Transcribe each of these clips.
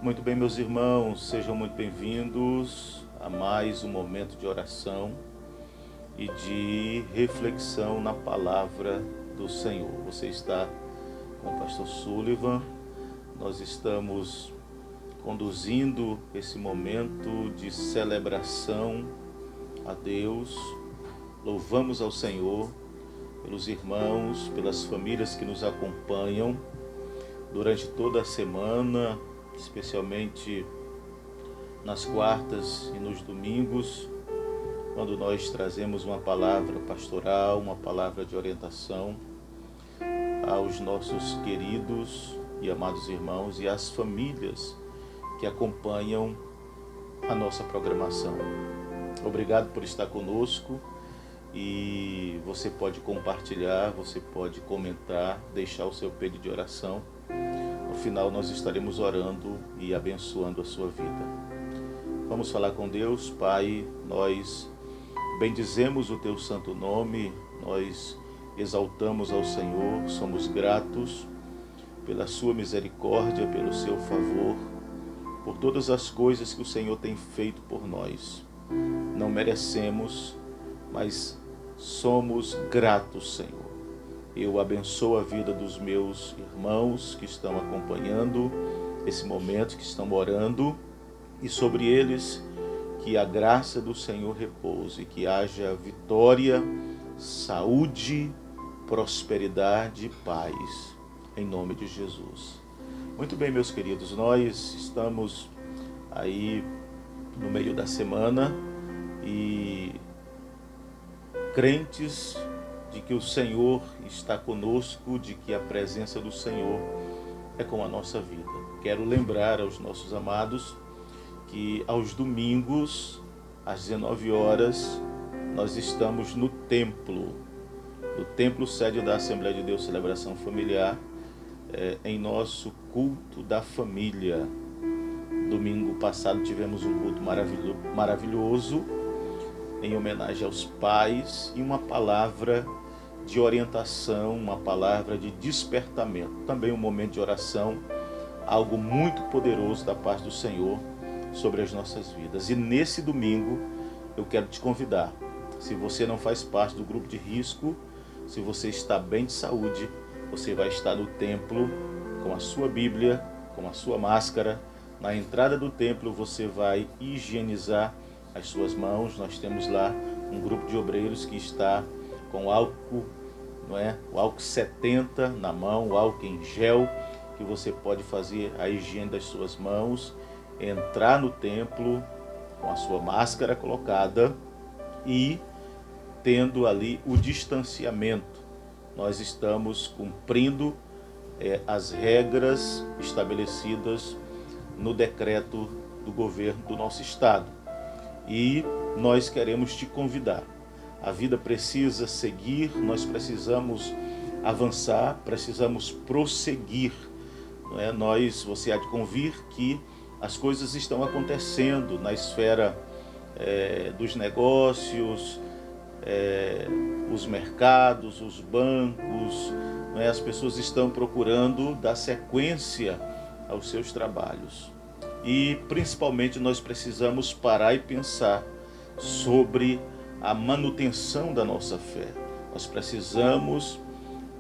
Muito bem, meus irmãos, sejam muito bem-vindos a mais um momento de oração e de reflexão na palavra do Senhor. Você está com o pastor Sullivan, nós estamos conduzindo esse momento de celebração a Deus. Louvamos ao Senhor pelos irmãos, pelas famílias que nos acompanham durante toda a semana, especialmente nas quartas e nos domingos, quando nós trazemos uma palavra pastoral, uma palavra de orientação aos nossos queridos e amados irmãos e às famílias que acompanham a nossa programação. Obrigado por estar conosco e você pode compartilhar, você pode comentar, deixar o seu pedido de oração. No final nós estaremos orando e abençoando a sua vida. Vamos falar com Deus. Pai, nós bendizemos o teu santo nome, nós exaltamos ao Senhor, somos gratos pela sua misericórdia, pelo seu favor, por todas as coisas que o Senhor tem feito por nós. Não merecemos, mas somos gratos, Senhor. Eu abençoo a vida dos meus irmãos que estão acompanhando esse momento, que estão orando, e sobre eles que a graça do Senhor repouse, que haja vitória, saúde, prosperidade e paz, em nome de Jesus. Muito bem, meus queridos, nós estamos aí no meio da semana e crentes de que o Senhor está conosco, de que a presença do Senhor é com a nossa vida. Quero lembrar aos nossos amados que aos domingos, às 19 horas, nós estamos no templo sede da Assembleia de Deus Celebração Familiar, em nosso culto da família. Domingo passado tivemos um culto maravilhoso, em homenagem aos pais, e uma palavra de orientação, uma palavra de despertamento. Também um momento de oração, algo muito poderoso da parte do Senhor sobre as nossas vidas. E nesse domingo eu quero te convidar, se você não faz parte do grupo de risco, se você está bem de saúde, você vai estar no templo com a sua Bíblia, com a sua máscara. Na entrada do templo você vai higienizar as suas mãos. Nós temos lá um grupo de obreiros que está com álcool, o álcool 70 na mão, o álcool em gel, que você pode fazer a higiene das suas mãos, entrar no templo com a sua máscara colocada e tendo ali o distanciamento. Nós estamos cumprindo as regras estabelecidas no decreto do governo do nosso estado. E nós queremos te convidar. A vida precisa seguir, nós precisamos avançar, precisamos prosseguir. Você há de convir que as coisas estão acontecendo na esfera dos negócios, os mercados, os bancos, as pessoas estão procurando dar sequência aos seus trabalhos. E principalmente nós precisamos parar e pensar sobre a manutenção da nossa fé. Nós precisamos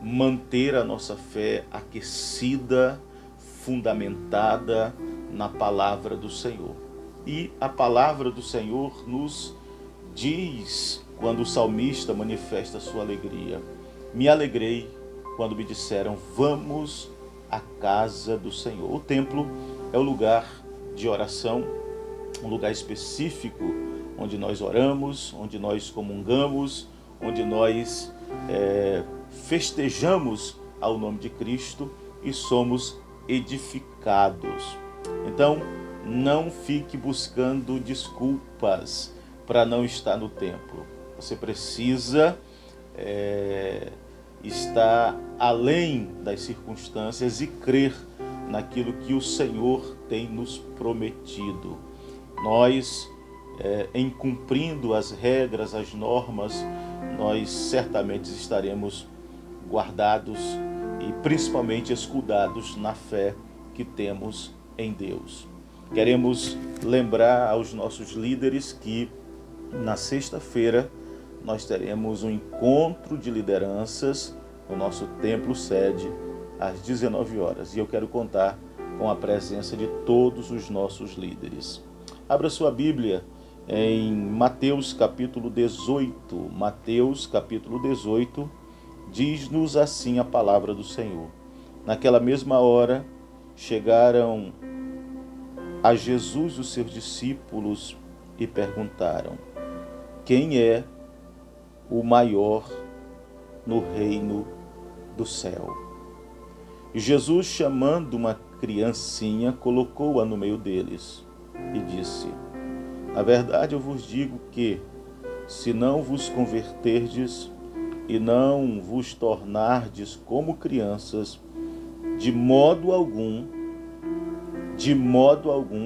manter a nossa fé aquecida, fundamentada na palavra do Senhor. E a palavra do Senhor nos diz, quando o salmista manifesta a sua alegria: me alegrei quando me disseram, vamos à casa do Senhor. O templo é o lugar de oração, um lugar específico onde nós oramos, onde nós comungamos, onde nós festejamos ao nome de Cristo e somos edificados. Então, não fique buscando desculpas para não estar no templo. Você precisa estar além das circunstâncias e crer naquilo que o Senhor tem nos prometido. Nós, em cumprindo as regras, as normas, nós certamente estaremos guardados e principalmente escudados na fé que temos em Deus. Queremos lembrar aos nossos líderes que na sexta-feira nós teremos um encontro de lideranças no nosso templo sede às 19 horas. E eu quero contar com a presença de todos os nossos líderes. Abra sua Bíblia em Mateus capítulo 18. Mateus capítulo 18 diz-nos assim a palavra do Senhor. Naquela mesma hora chegaram a Jesus os seus discípulos e perguntaram: quem é o maior no reino do céu? E Jesus, chamando uma criancinha, colocou-a no meio deles e disse: na verdade eu vos digo que, se não vos converterdes e não vos tornardes como crianças, de modo algum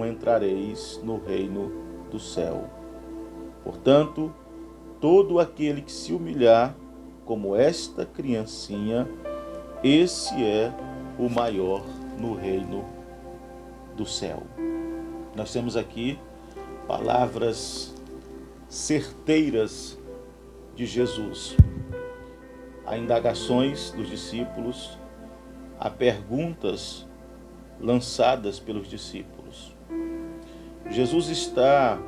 entrareis no reino do céu. Portanto, todo aquele que se humilhar como esta criancinha, esse é o maior no reino do céu. Nós temos aqui palavras certeiras de Jesus. Há indagações dos discípulos, há perguntas lançadas pelos discípulos. Jesus está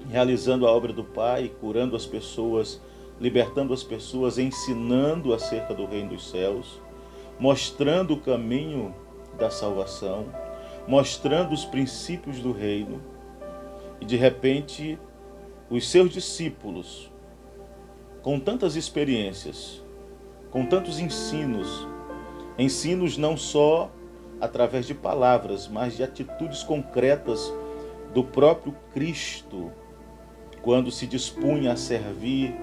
realizando a obra do Pai, curando as pessoas, libertando as pessoas, ensinando acerca do reino dos céus, mostrando o caminho da salvação, mostrando os princípios do reino. E de repente, os seus discípulos, com tantas experiências, com tantos ensinos não só através de palavras, mas de atitudes concretas do próprio Cristo, quando se dispunha a servir,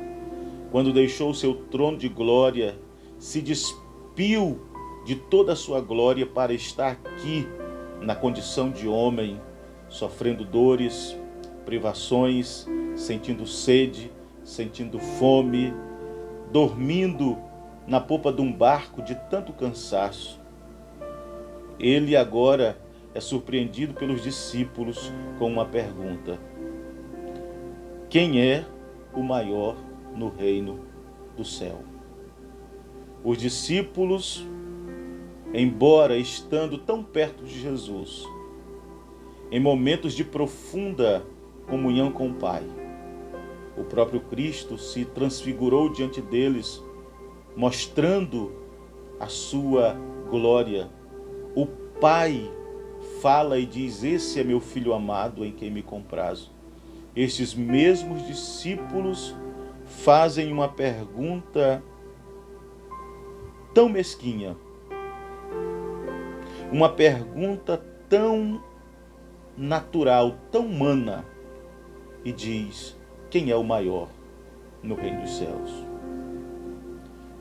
quando deixou o seu trono de glória, se despiu de toda a sua glória para estar aqui na condição de homem, sofrendo dores, privações, sentindo sede, sentindo fome, dormindo na popa de um barco de tanto cansaço. Ele agora é surpreendido pelos discípulos com uma pergunta: quem é o maior no reino do céu? Os discípulos, embora estando tão perto de Jesus, em momentos de profunda comunhão com o Pai, o próprio Cristo se transfigurou diante deles, mostrando a sua glória. O Pai fala e diz: esse é meu Filho amado em quem me comprazo. Estes mesmos discípulos fazem uma pergunta tão mesquinha, uma pergunta tão natural, tão humana, e diz: quem é o maior no reino dos céus?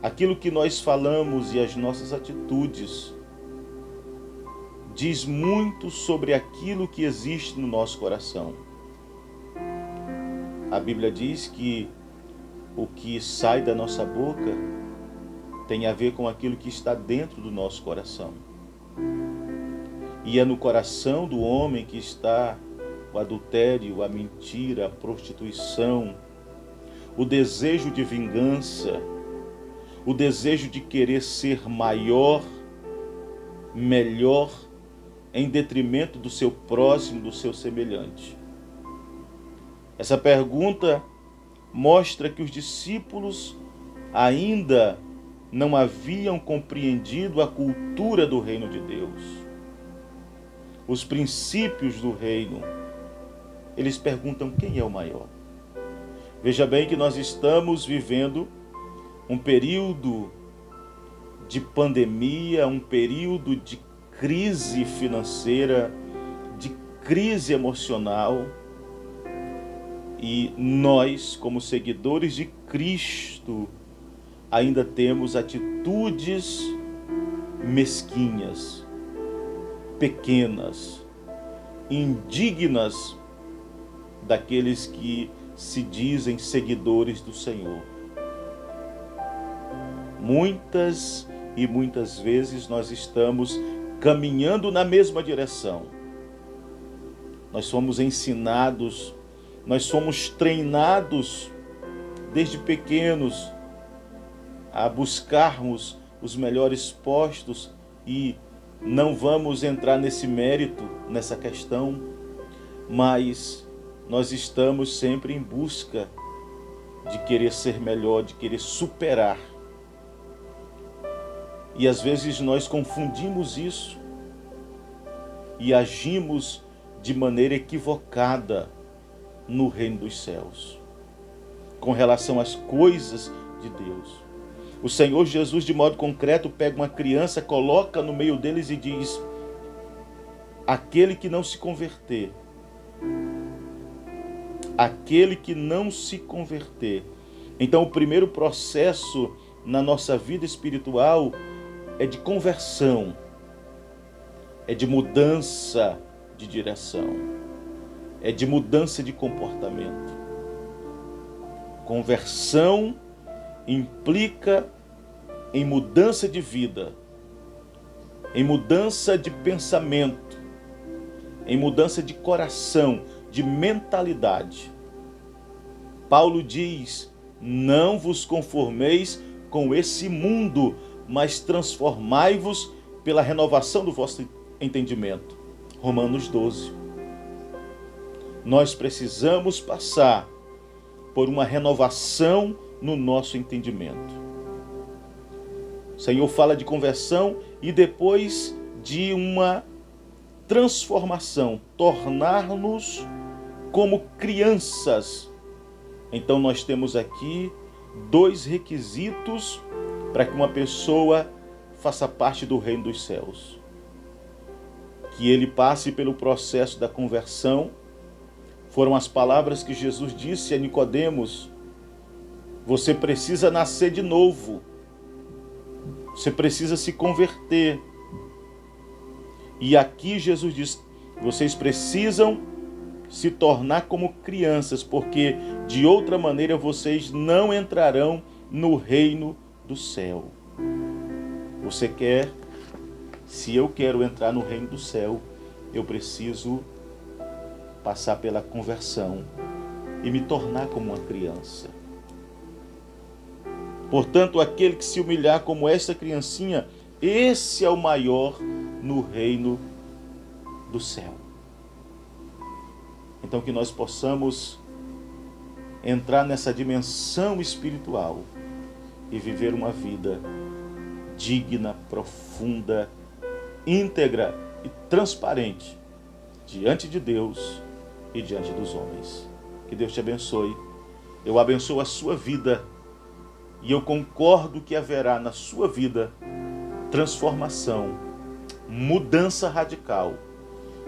Aquilo que nós falamos e as nossas atitudes diz muito sobre aquilo que existe no nosso coração. A Bíblia diz que o que sai da nossa boca tem a ver com aquilo que está dentro do nosso coração. E é no coração do homem que está o adultério, a mentira, a prostituição, o desejo de vingança, o desejo de querer ser maior, melhor, em detrimento do seu próximo, do seu semelhante. Essa pergunta mostra que os discípulos ainda não haviam compreendido a cultura do reino de Deus, os princípios do reino. Eles perguntam: quem é o maior? Veja bem que nós estamos vivendo um período de pandemia, um período de crise financeira, de crise emocional, e nós, como seguidores de Cristo, ainda temos atitudes mesquinhas, pequenas, indignas daqueles que se dizem seguidores do Senhor. Muitas e muitas vezes nós estamos caminhando na mesma direção, nós somos ensinados, nós somos treinados desde pequenos a buscarmos os melhores postos, e não vamos entrar nesse mérito, nessa questão, mas nós estamos sempre em busca de querer ser melhor, de querer superar. E às vezes nós confundimos isso e agimos de maneira equivocada no reino dos céus, com relação às coisas de Deus. O Senhor Jesus, de modo concreto, pega uma criança, coloca no meio deles e diz: aquele que não se converter, aquele que não se converter. Então, o primeiro processo na nossa vida espiritual é de conversão, é de mudança de direção, é de mudança de comportamento. Conversão implica em mudança de vida, em mudança de pensamento, em mudança de coração, de mentalidade. Paulo diz: não vos conformeis com esse mundo, mas transformai-vos pela renovação do vosso entendimento. Romanos 12. Nós precisamos passar por uma renovação no nosso entendimento. O Senhor fala de conversão e depois de uma transformação, tornar-nos como crianças. Então nós temos aqui dois requisitos para que uma pessoa faça parte do reino dos céus: que ele passe pelo processo da conversão. Foram as palavras que Jesus disse a Nicodemos: você precisa nascer de novo, você precisa se converter. E aqui Jesus diz: vocês precisam se tornar como crianças, porque de outra maneira vocês não entrarão no reino do céu. Você quer? Se eu quero entrar no reino do céu, eu preciso passar pela conversão e me tornar como uma criança. Portanto, aquele que se humilhar como essa criancinha, esse é o maior no reino do céu. Então, que nós possamos entrar nessa dimensão espiritual e viver uma vida digna, profunda, íntegra e transparente diante de Deus e diante dos homens. Que Deus te abençoe. Eu abençoo a sua vida e eu concordo que haverá na sua vida transformação, mudança radical,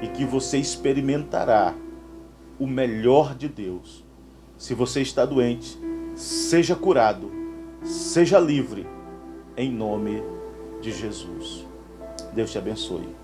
e que você experimentará o melhor de Deus. Se você está doente, seja curado, seja livre, em nome de Jesus. Deus te abençoe.